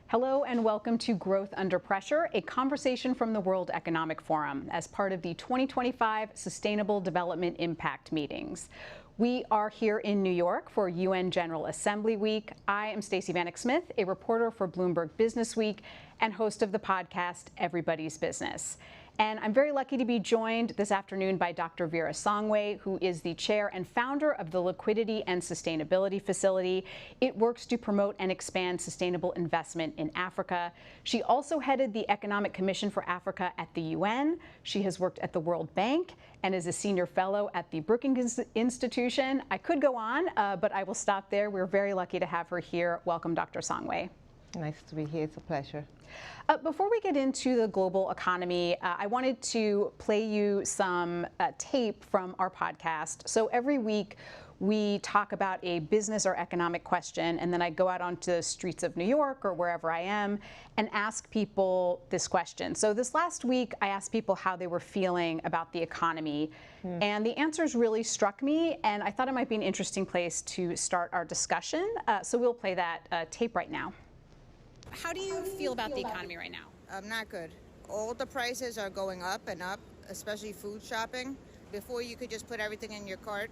Hello and welcome to Growth Under Pressure, a conversation from the World Economic Forum as part of the 2025 Sustainable Development Impact Meetings. We are here in New York for UN General Assembly Week. I am Stacey Vanek Smith, a reporter for Bloomberg Business Week and host of the podcast Everybody's Business. And I'm very lucky to be joined this afternoon by Dr. Vera Songwe, who is the chair and founder of the Liquidity and Sustainability Facility. It works to promote and expand sustainable investment in Africa. She also headed the Economic Commission for Africa at the UN. She has worked at the World Bank and is a senior fellow at the Brookings Institution. I could go on, but I will stop there. We're very lucky to have her here. Welcome, Dr. Songwe. Nice to be here. It's a pleasure. Before we get into the global economy, I wanted to play you some tape from our podcast. So every week we talk about a business or economic question, and then I go out onto the streets of New York or wherever I am and ask people this question. So this last week, I asked people how they were feeling about the economy, and the answers really struck me, and I thought it might be an interesting place to start our discussion. So we'll play that tape right now. How do you feel about the economy right now? Not good. All the prices are going up and up, especially food shopping. Before you could just put everything in your cart,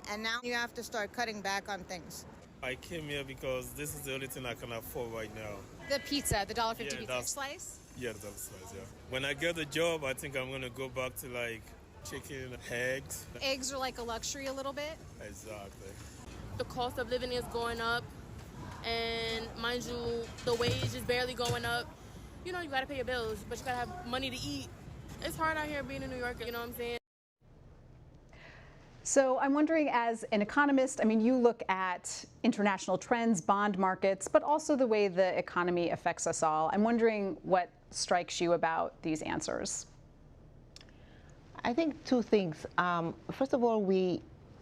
and now you have to start cutting back on things. I came here because this is the only thing I can afford right now. The pizza, the $1.50 pizza slice? Yeah, the dollar slice, yeah. When I get the job, I think I'm going to go back to like chicken, eggs. Eggs are like a luxury a little bit? Exactly. The cost of living is going up. And mind you, the wage is barely going up. You know, you gotta pay your bills, but you gotta have money to eat. It's hard out here being a New Yorker, you know what I'm saying? So I'm wondering, as an economist, I mean, you look at international trends, bond markets, but also the way the economy affects us all. I'm wondering what strikes you about these answers. I think two things. First of all,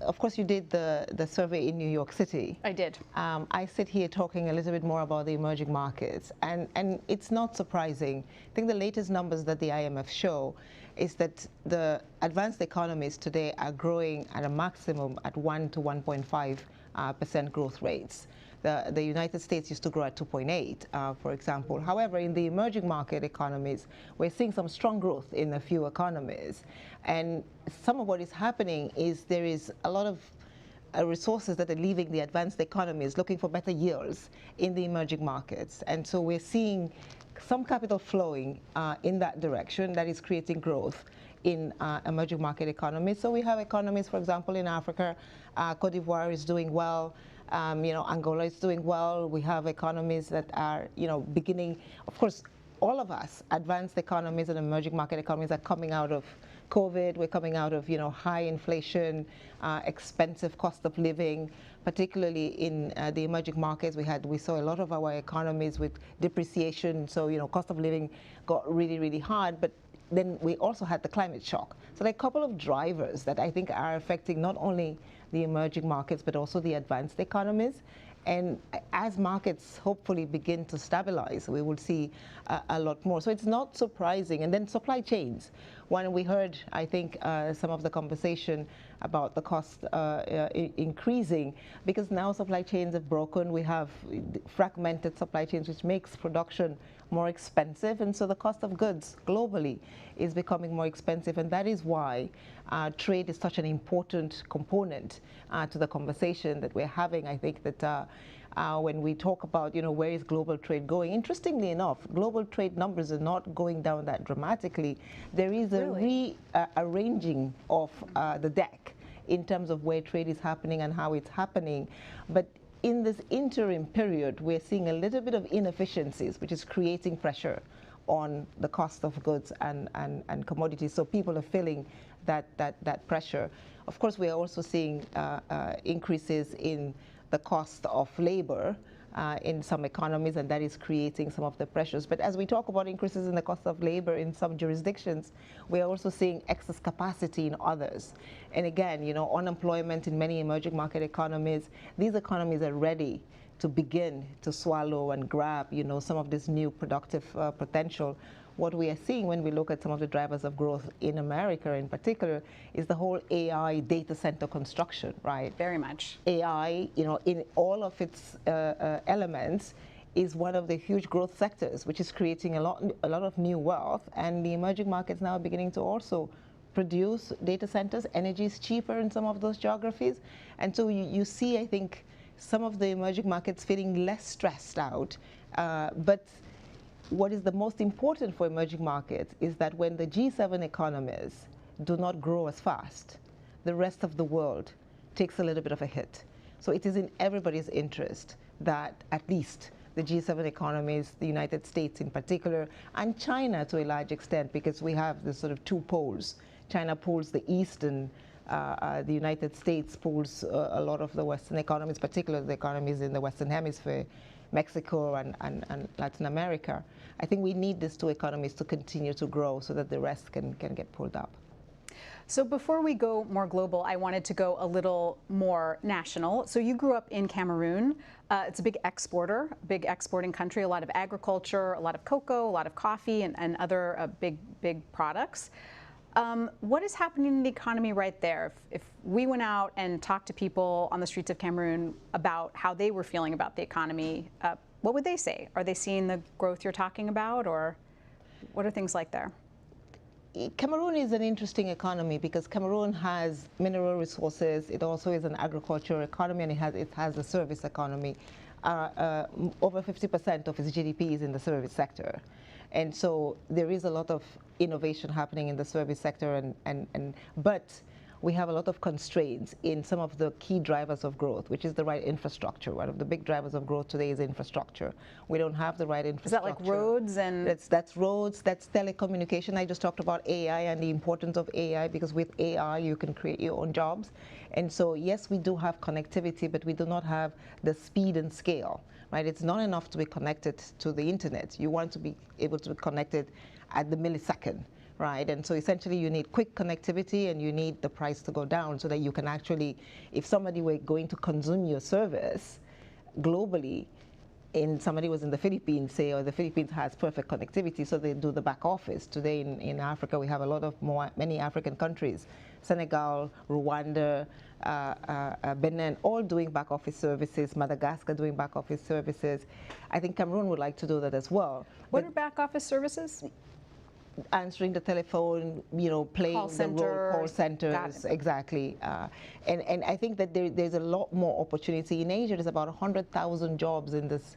of course, you did the survey in New York City. I did. I sit here talking a little bit more about the emerging markets, and it's not surprising. I think the latest numbers that the IMF show is that the advanced economies today are growing at a maximum at 1 to 1.5% growth rates. The United States used to grow at 2.8, for example. However, in the emerging market economies, we're seeing some strong growth in a few economies. And some of what is happening is there is a lot of resources that are leaving the advanced economies looking for better yields in the emerging markets. And so we're seeing some capital flowing in that direction that is creating growth in emerging market economies. So we have economies, for example, in Africa. Cote d'Ivoire is doing well. Angola is doing well. We have economies that are, beginning. Of course, all of us, advanced economies and emerging market economies, are coming out of COVID. We're coming out of, high inflation, expensive cost of living, particularly in the emerging markets. We saw a lot of our economies with depreciation. So, cost of living got really, really hard. But then we also had the climate shock. So there are a couple of drivers that I think are affecting not only the emerging markets, but also the advanced economies. And as markets hopefully begin to stabilize, we will see a lot more. So it's not surprising. And then supply chains. When we heard, I think, some of the conversation about the cost increasing, because now supply chains have broken. We have fragmented supply chains, which makes production more expensive. And so the cost of goods globally is becoming more expensive. And that is why trade is such an important component to the conversation that we're having. I think that when we talk about, where is global trade going, interestingly enough, global trade numbers are not going down that dramatically. There is a rearranging of the deck in terms of where trade is happening and how it's happening. But in this interim period, we're seeing a little bit of inefficiencies, which is creating pressure on the cost of goods and commodities. So people are feeling that pressure. Of course, we are also seeing increases in the cost of labor in some economies, and that is creating some of the pressures. But as we talk about increases in the cost of labor in some jurisdictions, we are also seeing excess capacity in others. And again, unemployment in many emerging market economies, these economies are ready to begin to swallow and grab, some of this new productive potential. What we are seeing when we look at some of the drivers of growth in America in particular is the whole AI data center construction, right? Very much. AI, in all of its elements is one of the huge growth sectors, which is creating a lot of new wealth. And the emerging markets now are beginning to also produce data centers. Energy is cheaper in some of those geographies. And so you see, I think, some of the emerging markets feeling less stressed out. But what is the most important for emerging markets is that when the G7 economies do not grow as fast, the rest of the world takes a little bit of a hit. So it is in everybody's interest that at least the G7 economies, the United States in particular, and China to a large extent, because we have the sort of two poles. China pulls the East, and the United States pulls a lot of the Western economies, particularly the economies in the Western Hemisphere, Mexico and Latin America. I think we need these two economies to continue to grow so that the rest can get pulled up. So before we go more global, I wanted to go a little more national. So you grew up in Cameroon. It's a big exporter, big exporting country, a lot of agriculture, a lot of cocoa, a lot of coffee, and other big products. What is happening in the economy right there? If we went out and talked to people on the streets of Cameroon about how they were feeling about the economy, what would they say? Are they seeing the growth you're talking about, or what are things like there? Cameroon is an interesting economy because Cameroon has mineral resources. It also is an agricultural economy, and it has a service economy. Over 50% of its GDP is in the service sector. And so there is a lot of innovation happening in the service sector, but we have a lot of constraints in some of the key drivers of growth, which is the right infrastructure. One of the big drivers of growth today is infrastructure. We don't have the right infrastructure. Is that like roads and? That's roads, that's telecommunication. I just talked about AI and the importance of AI, because with AI you can create your own jobs. And so yes, we do have connectivity, but we do not have the speed and scale, right? It's not enough to be connected to the internet. You want to be able to be connected at the millisecond. Right, and so essentially you need quick connectivity, and you need the price to go down so that you can actually, if somebody were going to consume your service globally, and somebody was in the Philippines, say, or the Philippines has perfect connectivity, so they do the back office. Today in Africa, we have a lot of many African countries, Senegal, Rwanda, Benin, all doing back office services, Madagascar doing back office services. I think Cameroon would like to do that as well. What are back office services? Answering the telephone, playing the role, call centers, exactly. And I think that there's a lot more opportunity. In Asia, there's about 100,000 jobs in this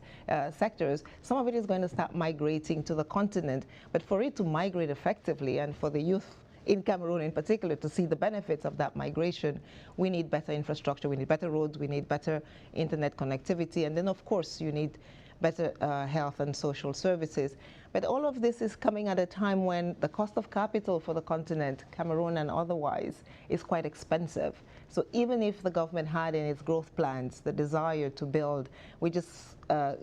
sectors. Some of it is going to start migrating to the continent, but for it to migrate effectively, and for the youth in Cameroon in particular to see the benefits of that migration, we need better infrastructure, we need better roads, we need better internet connectivity, and then of course you need better health and social services. But all of this is coming at a time when the cost of capital for the continent, Cameroon and otherwise, is quite expensive. So even if the government had in its growth plans the desire to build, we just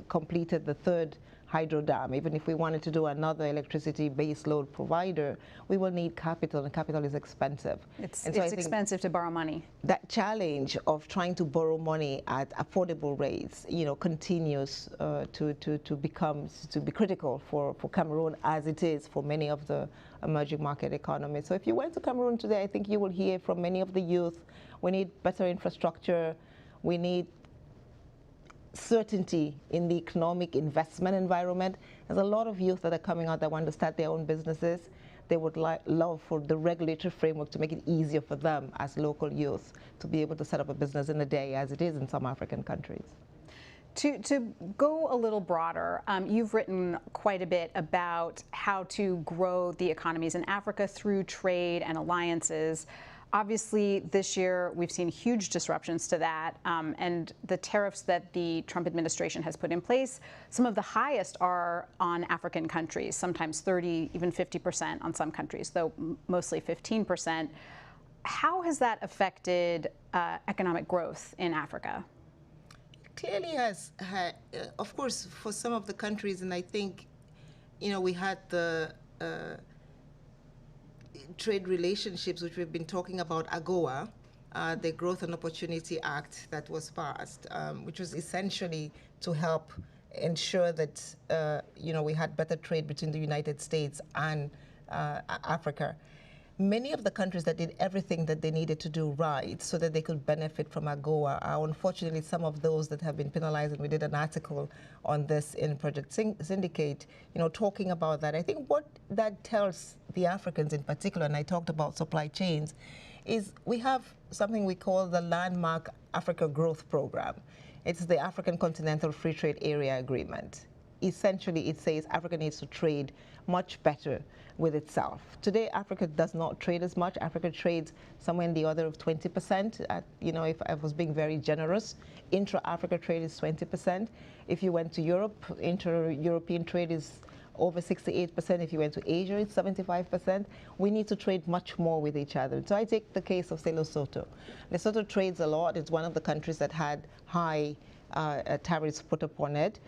completed the third hydro dam. Even if we wanted to do another electricity base load provider, we will need capital, and capital is expensive. It's expensive to borrow money. That challenge of trying to borrow money at affordable rates, continues to be critical for Cameroon, as it is for many of the emerging market economies. So if you went to Cameroon today, I think you will hear from many of the youth, we need better infrastructure, we need certainty in the economic investment environment. There's a lot of youth that are coming out that want to start their own businesses. They would love for the regulatory framework to make it easier for them as local youth to be able to set up a business in a day, as it is in some African countries. To go a little broader, you've written quite a bit about how to grow the economies in Africa through trade and alliances. Obviously, this year, we've seen huge disruptions to that, and the tariffs that the Trump administration has put in place, some of the highest are on African countries, sometimes 30, even 50% on some countries, though mostly 15%. How has that affected economic growth in Africa? Clearly has, of course, for some of the countries, and I think, we had the trade relationships, which we've been talking about, AGOA, the Growth and Opportunity Act that was passed, which was essentially to help ensure that, we had better trade between the United States and Africa. many of the countries that did everything that they needed to do right so that they could benefit from AGOA are unfortunately some of those that have been penalized. And we did an article on this in Project Syndicate, talking about that. I think what that tells the Africans in particular, and I talked about supply chains, is we have something we call the landmark Africa Growth Program. It's the African Continental Free Trade Area Agreement. Essentially, it says Africa needs to trade much better with itself. Today, Africa does not trade as much. Africa trades somewhere in the order of 20%. If I was being very generous, intra-Africa trade is 20%. If you went to Europe, inter-European trade is over 68%. If you went to Asia, it's 75%. We need to trade much more with each other. So I take the case of, say, Lesotho. Lesotho trades a lot. It's one of the countries that had high tariffs put upon it.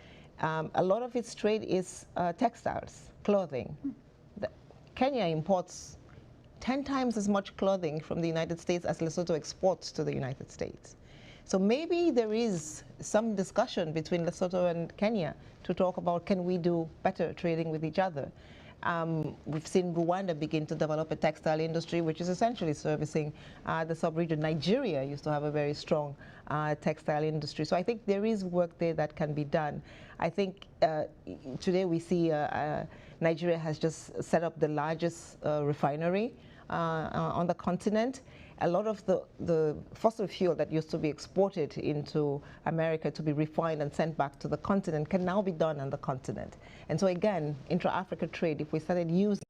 A lot of its trade is textiles, clothing. Kenya imports 10 times as much clothing from the United States as Lesotho exports to the United States. So maybe there is some discussion between Lesotho and Kenya to talk about, can we do better trading with each other? We've seen Rwanda begin to develop a textile industry, which is essentially servicing the sub-region. Nigeria used to have a very strong textile industry. So I think there is work there that can be done. I think today we see Nigeria has just set up the largest refinery on the continent. A lot of the fossil fuel that used to be exported into America to be refined and sent back to the continent can now be done on the continent. And so again, intra-Africa trade, if we started using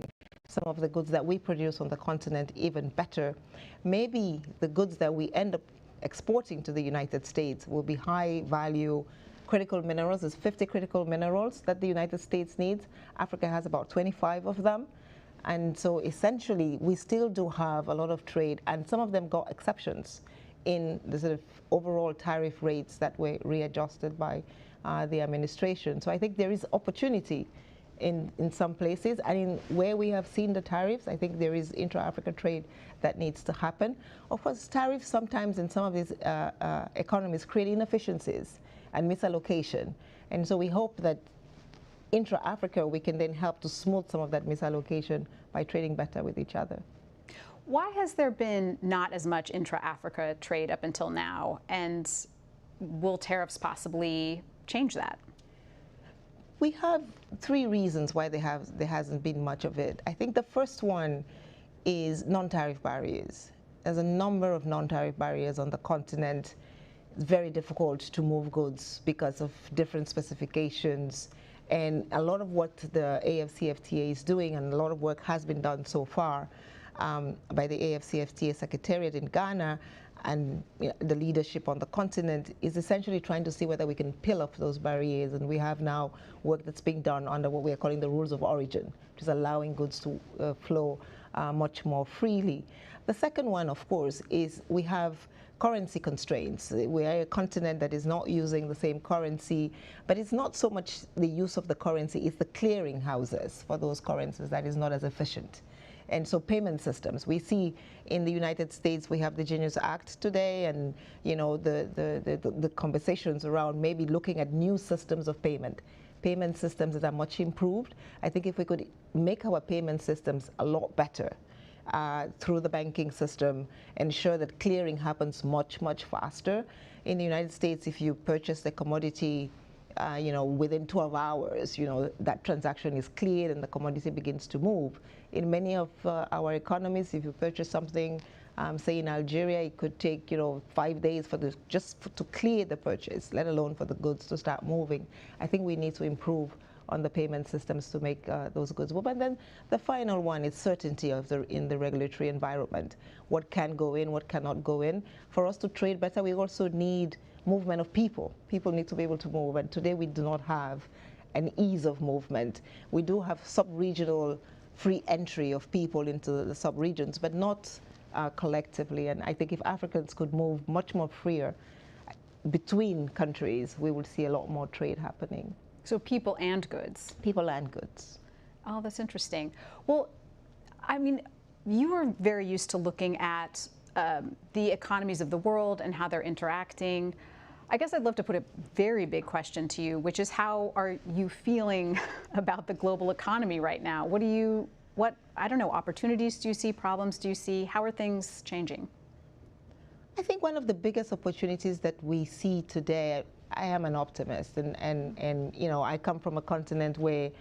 some of the goods that we produce on the continent even better, maybe the goods that we end up exporting to the United States will be high value critical minerals. There's 50 critical minerals that the United States needs. Africa has about 25 of them. And so essentially, we still do have a lot of trade, and some of them got exceptions in the sort of overall tariff rates that were readjusted by the administration. So I think there is opportunity in some places, and in where we have seen the tariffs, I think there is intra-Africa trade that needs to happen. Of course, tariffs sometimes in some of these economies create inefficiencies and misallocation. And so we hope that intra-Africa, we can then help to smooth some of that misallocation by trading better with each other. Why has there been not as much intra-Africa trade up until now? And will tariffs possibly change that? We have three reasons why there hasn't been much of it. I think the first one is non-tariff barriers. There's a number of non-tariff barriers on the continent. It's very difficult to move goods because of different specifications. And a lot of what the AFCFTA is doing, and a lot of work has been done so far by the AFCFTA Secretariat in Ghana and the leadership on the continent, is essentially trying to see whether we can peel off those barriers. And we have now work that's being done under what we are calling the rules of origin, which is allowing goods to flow much more freely. The second one, of course, is we have currency constraints. We are a continent that is not using the same currency, but it's not so much the use of the currency, it's the clearing houses for those currencies that is not as efficient. And so payment systems, we see in the United States, we have the Genius Act today, and the conversations around maybe looking at new systems of payment systems that are much improved. I think if we could make our payment systems a lot better, through the banking system, ensure that clearing happens much, much faster. In the United States, if you purchase a commodity, within 12 hours, that transaction is cleared and the commodity begins to move. In many of our economies, if you purchase something, say in Algeria, it could take, 5 days to clear the purchase, let alone for the goods to start moving. I think we need to improve on the payment systems to make those goods move. And then the final one is certainty in the regulatory environment. What can go in, what cannot go in. For us to trade better, we also need movement of people. People need to be able to move, and today we do not have an ease of movement. We do have sub-regional free entry of people into the sub-regions, but not collectively. And I think if Africans could move much more freer between countries, we would see a lot more trade happening. So people and goods. People and goods. Oh, that's interesting. Well, I mean, you are very used to looking at the economies of the world and how they're interacting. I guess I'd love to put a very big question to you, which is how are you feeling about the global economy right now? What do you What, I don't know, opportunities do you see, problems do you see? How are things changing? I think one of the biggest opportunities that we see today, I am an optimist, and you know, I come from a continent where,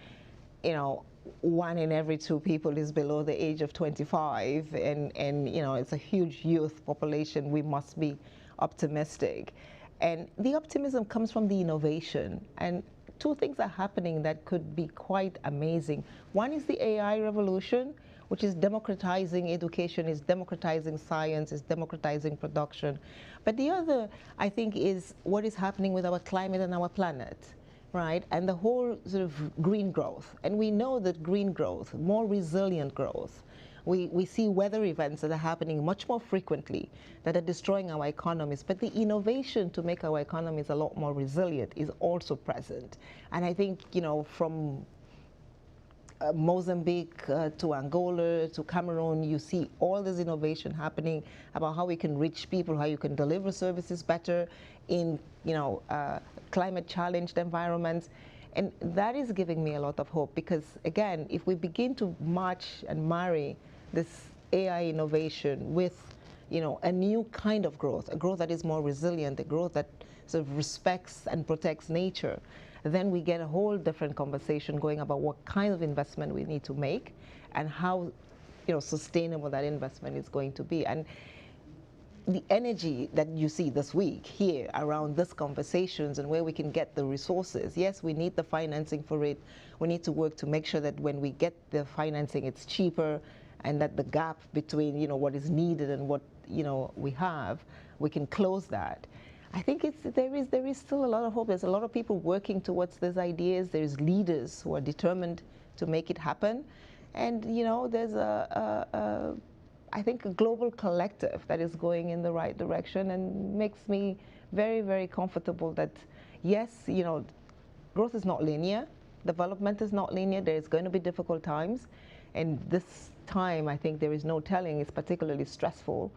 you know, 1 in every 2 people is below the age of 25, and you know, it's a huge youth population. We must be optimistic, and the optimism comes from the innovation. And 2 things are happening that could be quite amazing. One is the AI revolution, which is democratizing education, is democratizing science, is democratizing production. But the other, I think, is what is happening with our climate and our planet, right? And the whole sort of green growth. And we know that green growth, more resilient growth, we see weather events that are happening much more frequently that are destroying our economies. But the innovation to make our economies a lot more resilient is also present. And I think, you know, from Mozambique to Angola to Cameroon, you see all this innovation happening about how we can reach people, how you can deliver services better in, you know, climate challenged environments. And that is giving me a lot of hope, because again, if we begin to match and marry this AI innovation with, you know, a new kind of growth, a growth that is more resilient, a growth that sort of respects and protects nature, then we get a whole different conversation going about what kind of investment we need to make and how, you know, sustainable that investment is going to be. And the energy that you see this week here around these conversations and where we can get the resources. Yes, we need the financing for it. We need to work to make sure that when we get the financing, it's cheaper, and that the gap between, you know, what is needed and what, you know, we have, we can close that. I think there is still a lot of hope. There's a lot of people working towards these ideas. There's leaders who are determined to make it happen. And, you know, there's I think, a global collective that is going in the right direction, and makes me very, very comfortable that, yes, you know, growth is not linear. Development is not linear. There's going to be difficult times. And this time, I think there is no telling, it's particularly stressful.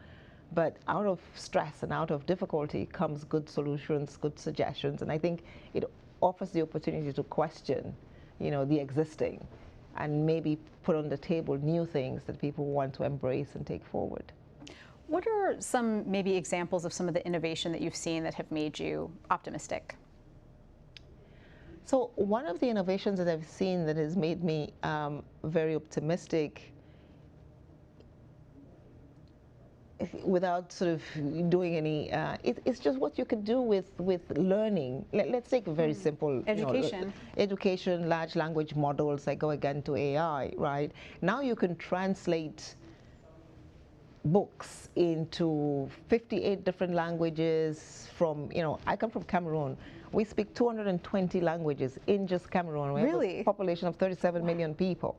But out of stress and out of difficulty comes good solutions, good suggestions. And I think it offers the opportunity to question, you know, the existing, and maybe put on the table new things that people want to embrace and take forward. What are some maybe examples of some of the innovation that you've seen that have made you optimistic? So one of the innovations that I've seen that has made me very optimistic, without sort of doing any, it's just what you can do with learning. Let's take a very simple education. You know, education, large language models. I go again to AI, right? Now you can translate books into 58 different languages from, you know, I come from Cameroon. We speak 220 languages in just Cameroon. We Really? have a population of 37 million people.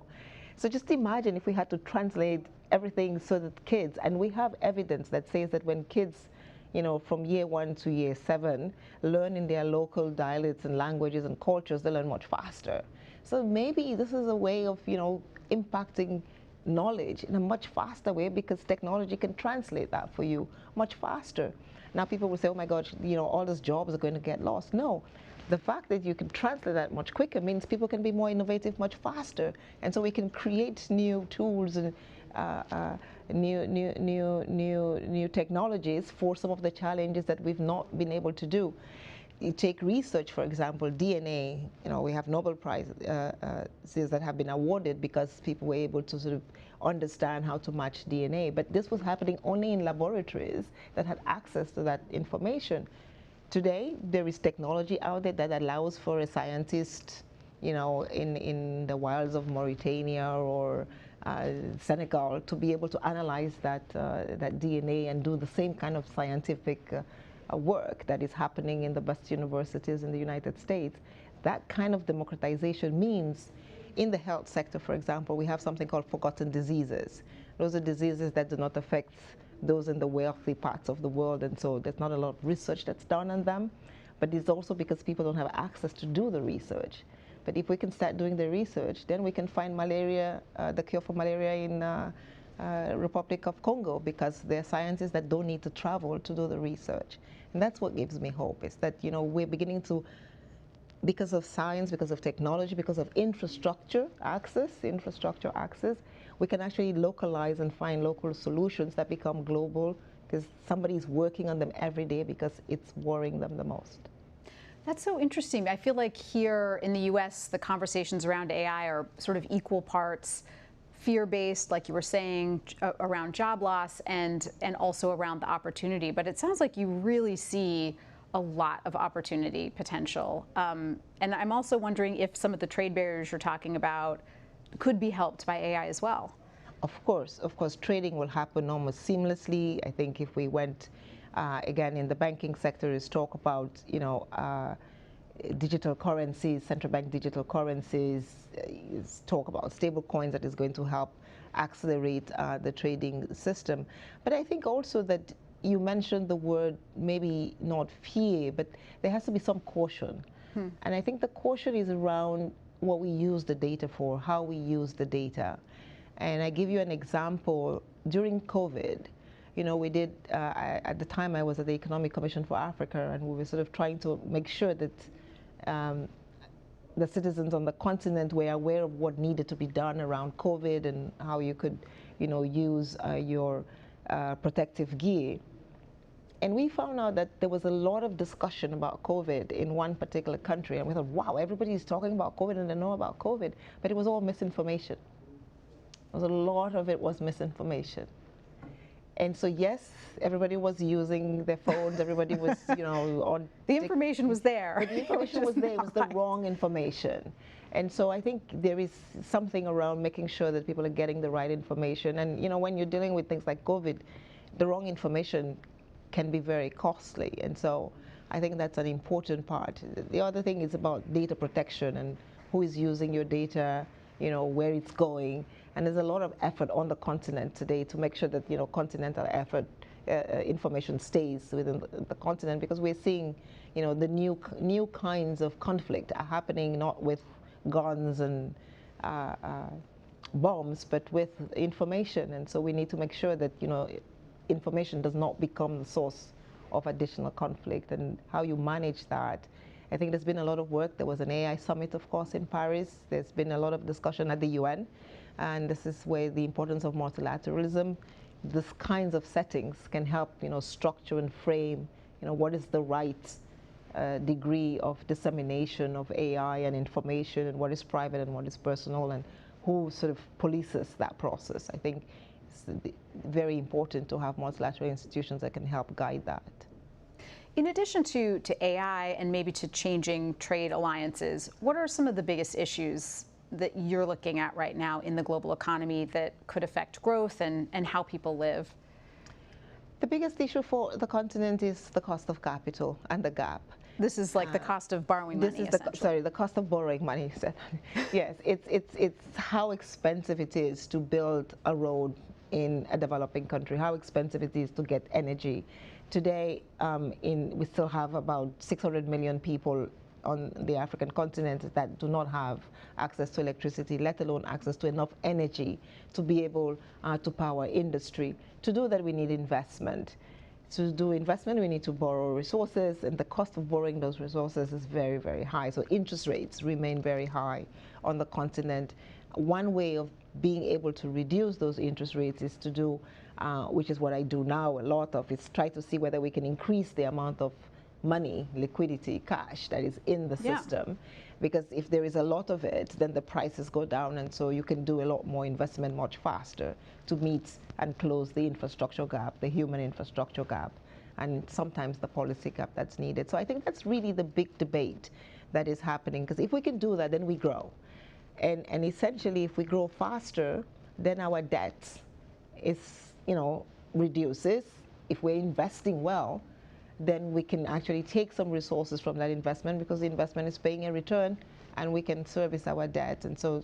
So just imagine if we had to translate everything so that kids, and we have evidence that says that when kids, you know, from year 1 to year 7, learn in their local dialects and languages and cultures, they learn much faster. So maybe this is a way of, you know, impacting knowledge in a much faster way, because technology can translate that for you much faster. Now people will say, oh my gosh, you know, all those jobs are going to get lost. No. The fact that you can translate that much quicker means people can be more innovative much faster, and so we can create new tools and new technologies for some of the challenges that we've not been able to do. You take research, for example, DNA. You know, we have Nobel Prizes that have been awarded because people were able to sort of understand how to match DNA. But this was happening only in laboratories that had access to that information. Today, there is technology out there that allows for a scientist, you know, in the wilds of Mauritania or Senegal, to be able to analyze that DNA and do the same kind of scientific work that is happening in the best universities in the United States. That kind of democratization means, in the health sector, for example, we have something called forgotten diseases. Those are diseases that do not affect those in the wealthy parts of the world, and so there's not a lot of research that's done on them. But it's also because people don't have access to do the research. But if we can start doing the research, then we can find malaria, the cure for malaria in Republic of Congo, because there are scientists that don't need to travel to do the research. And that's what gives me hope, is that, you know, we're beginning to because of science, because of technology, because of infrastructure access, we can actually localize and find local solutions that become global because somebody's working on them every day because it's worrying them the most. That's so interesting. I feel like here in the US, the conversations around AI are sort of equal parts fear-based, like you were saying, around job loss and also around the opportunity. But it sounds like you really see a lot of opportunity potential. And I'm also wondering if some of the trade barriers you're talking about could be helped by AI as well. Of course, trading will happen almost seamlessly. I think if we went, again, in the banking sector is talk about, digital currencies, central bank digital currencies, is talk about stable coins that is going to help accelerate the trading system. But I think also that you mentioned the word, maybe not fear, but there has to be some caution. And I think the caution is around what we use the data for, how we use the data. And I give you an example. During COVID, we did, at the time I was at the Economic Commission for Africa, and we were sort of trying to make sure that the citizens on the continent were aware of what needed to be done around COVID and how you could, use your protective gear. And we found out that there was a lot of discussion about COVID in one particular country. And we thought, wow, everybody's talking about COVID and they know about COVID. But it was all misinformation. A lot of it was misinformation. And so, yes, everybody was using their phones. Everybody was, on. The information was there. But the information was there. It was the wrong information. And so I think there is something around making sure that people are getting the right information. And, when you're dealing with things like COVID, the wrong information can be very costly. And so I think that's an important part. The other thing is about data protection and who is using your data, where it's going. And there's a lot of effort on the continent today to make sure that, continental effort, information stays within the continent, because we're seeing, the new kinds of conflict are happening not with guns and bombs, but with information. And so we need to make sure that, information does not become the source of additional conflict, and how you manage that. I think there's been a lot of work. There was an AI summit, of course, in Paris. There's been a lot of discussion at the UN, and this is where the importance of multilateralism, this kinds of settings can help, structure and frame, what is the right degree of dissemination of AI and information, and what is private and what is personal, and who sort of polices that process. I think it's very important to have multilateral institutions that can help guide that. In addition to AI and maybe to changing trade alliances, what are some of the biggest issues that you're looking at right now in the global economy that could affect growth and how people live? The biggest issue for the continent is the cost of capital and the gap. This is like the cost of borrowing money, essentially. The cost of borrowing money. Yes, it's how expensive it is to build a road in a developing country, how expensive it is to get energy. Today, we still have about 600 million people on the African continent that do not have access to electricity, let alone access to enough energy to be able to power industry. To do that, we need investment. To do investment, we need to borrow resources, and the cost of borrowing those resources is very, very high. So interest rates remain very high on the continent. One way of being able to reduce those interest rates is to do, which is what I do now a lot of, is try to see whether we can increase the amount of money, liquidity, cash that is in the system. Because if there is a lot of it, then the prices go down, and so you can do a lot more investment much faster to meet and close the infrastructure gap, the human infrastructure gap, and sometimes the policy gap that's needed. So I think that's really the big debate that is happening, because if we can do that, then we grow. And essentially, if we grow faster, then our debt is, reduces. If we're investing well, then we can actually take some resources from that investment, because the investment is paying a return, and we can service our debt. And so,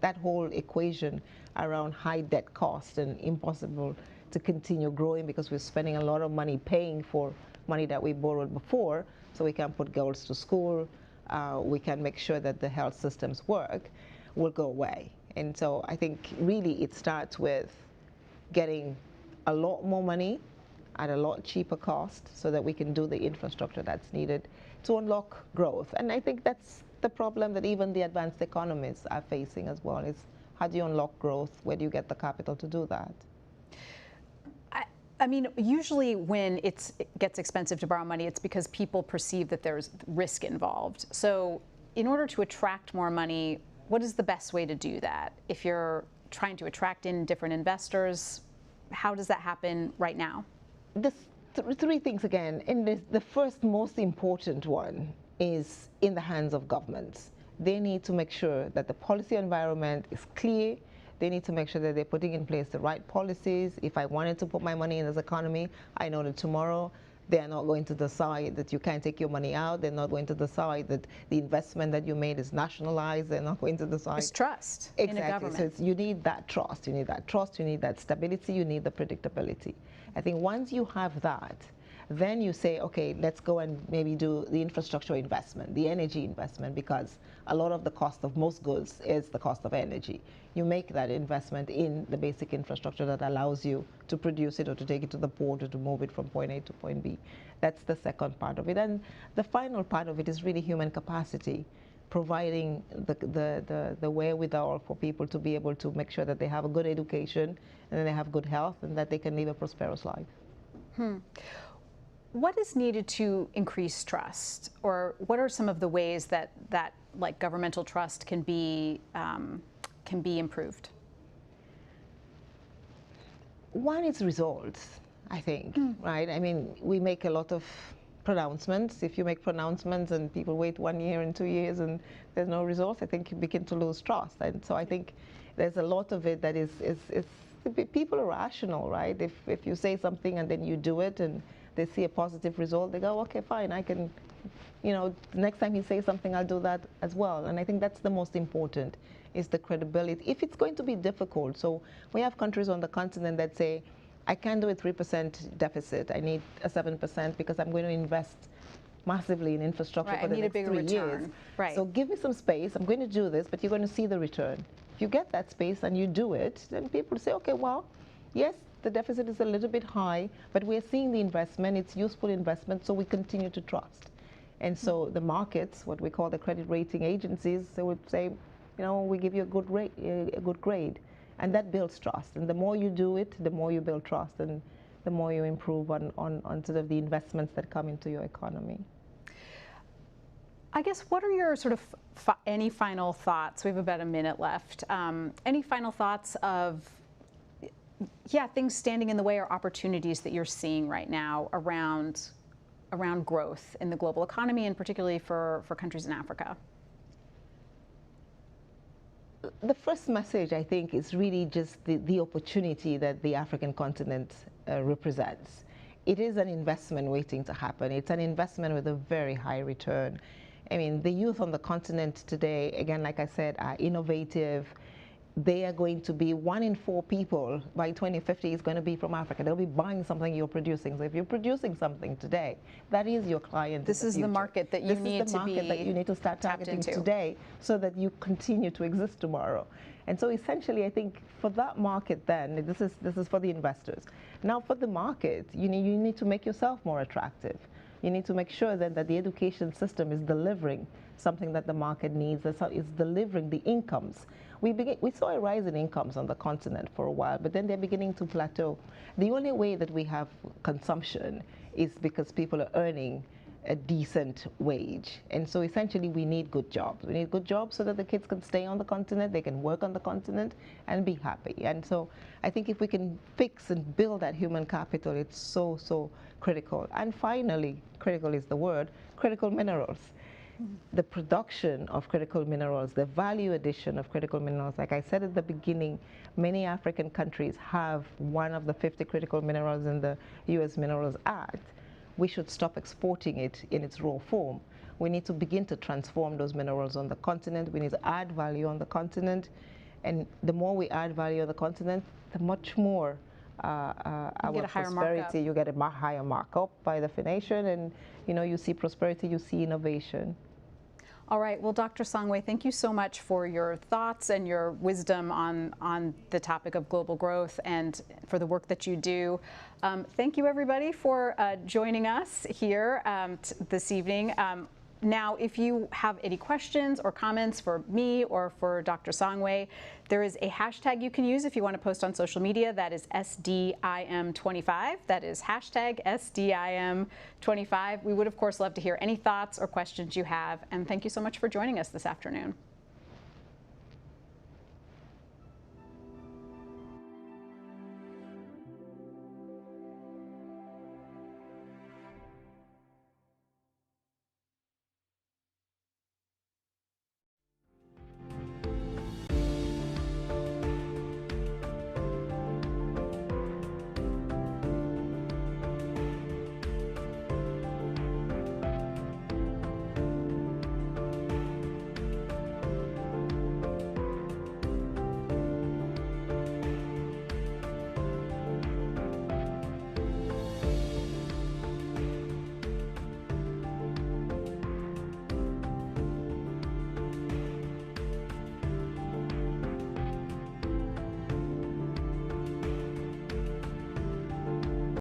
that whole equation around high debt cost and impossible to continue growing because we're spending a lot of money paying for money that we borrowed before, so we can put girls to school, we can make sure that the health systems work, will go away. And so I think really it starts with getting a lot more money at a lot cheaper cost so that we can do the infrastructure that's needed to unlock growth. And I think that's the problem that even the advanced economies are facing as well, is how do you unlock growth? Where do you get the capital to do that? I mean, usually when it gets expensive to borrow money, it's because people perceive that there's risk involved. So in order to attract more money, what is the best way to do that? If you're trying to attract in different investors, how does that happen right now? The three things again. And the first most important one is in the hands of governments. They need to make sure that the policy environment is clear. They need to make sure that they're putting in place the right policies. If I wanted to put my money in this economy, I know that tomorrow they are not going to decide that you can't take your money out. They're not going to decide that the investment that you made is nationalized. They're not going to decide. It's trust Exactly. in a government. So you need that trust. You need that trust. You need that stability. You need the predictability. I think once you have that, then you say, okay, let's go and maybe do the infrastructure investment, the energy investment, because a lot of the cost of most goods is the cost of energy. You make that investment in the basic infrastructure that allows you to produce it or to take it to the port or to move it from point A to point B. That's the second part of it. And the final part of it is really human capacity, providing the wherewithal for people to be able to make sure that they have a good education and then they have good health and that they can live a prosperous life. What is needed to increase trust, or what are some of the ways that like governmental trust can be improved? One is results, I think, right? I mean, we make a lot of pronouncements. If you make pronouncements and people wait 1 year and 2 years and there's no results, I think you begin to lose trust. And so I think there's a lot of it that is people are rational, right? If you say something and then you do it and they see a positive result, they go, okay, fine, I can, the next time you say something, I'll do that as well. And I think that's the most important, is the credibility. If it's going to be difficult, so we have countries on the continent that say, I can't do a 3% deficit, I need a 7% because I'm going to invest massively in infrastructure for the next 3 years. Right. So give me some space, I'm going to do this, but you're going to see the return. If you get that space and you do it, then people say, okay, well, yes, the deficit is a little bit high, but we're seeing the investment, it's useful investment, so we continue to trust. And so the markets, what we call the credit rating agencies, they would say, we give you a good grade. And that builds trust. And the more you do it, the more you build trust and the more you improve on sort of the investments that come into your economy. I guess, what are your sort of any final thoughts? We have about a minute left. Any final thoughts of things standing in the way or opportunities that you're seeing right now around growth in the global economy, and particularly for countries in Africa? The first message, I think, is really just the opportunity that the African continent represents. It is an investment waiting to happen. It's an investment with a very high return. I mean, the youth on the continent today, again, like I said, are innovative. They are going to be 1 in 4 people by 2050 is going to be from Africa. They'll be buying something you're producing. So if you're producing something today, that is your client. This is the market that you need to be that you need to start targeting today, so that you continue to exist tomorrow. And so essentially, I think for that market, then this is for the investors. Now, for the market, you need to make yourself more attractive. You need to make sure then that the education system is delivering something that the market needs, that is delivering the incomes. We saw a rise in incomes on the continent for a while, but then they're beginning to plateau. The only way that we have consumption is because people are earning a decent wage. And so essentially we need good jobs. We need good jobs so that the kids can stay on the continent, they can work on the continent and be happy. And so I think if we can fix and build that human capital, it's so, so critical. And finally, critical is the word, critical minerals. The production of critical minerals, the value addition of critical minerals. Like I said at the beginning, many African countries have one of the 50 critical minerals in the U.S. Minerals Act. We should stop exporting it in its raw form. We need to begin to transform those minerals on the continent. We need to add value on the continent. And the more we add value on the continent, the much more our prosperity, you get a higher markup by definition, and you see prosperity, you see innovation. All right. Well, Dr. Sangwe, thank you so much for your thoughts and your wisdom on the topic of global growth and for the work that you do. Thank you, everybody, for joining us here this evening. Now, if you have any questions or comments for me or for Dr. Sangwe, there is a hashtag you can use if you want to post on social media. That is SDIM25. That is hashtag SDIM25. We would, of course, love to hear any thoughts or questions you have. And thank you so much for joining us this afternoon.